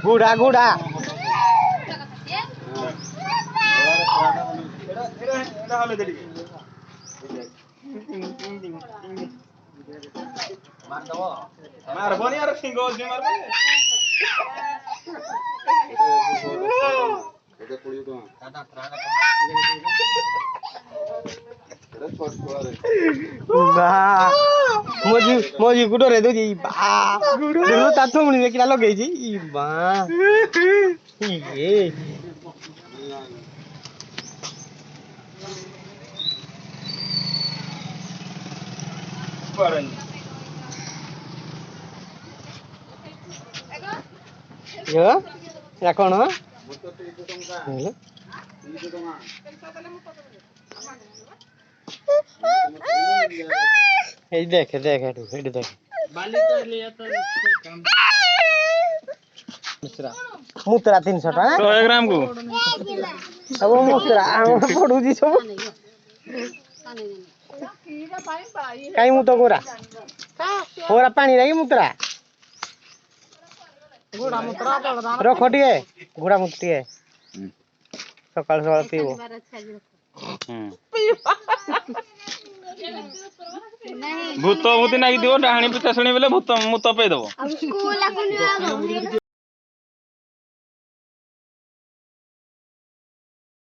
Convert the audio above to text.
गुड़ा गुड़ा मार बनी यार सिंगो जे मार बनी এটা 20 টাকা এটা ছোট করে वाह मोजी मोजी गुडो रे दोजी बा देखो ता थोमनी में किला लगे जी ई बा ये পড়েন यो या कोन মতো 30 টাকা हेलो 30 টাকা এই দেখে দেখে একটু এটা দেখ बाली तो लिया तो काम मुसरा मुतरा 300 টাকা 100 গ্রাম को अब मुसरा पडू जी सब काई मु तो गोरा होरा पानी रे मुतरा घोड़ा मुतरा पड़दा रखो टिए घोड़ा मुतिए सकाल सकाल पीबो भूत भूति नागी दियो डाहणी पिता सुनी बेले भूत मुत पे दबो अब स्कूल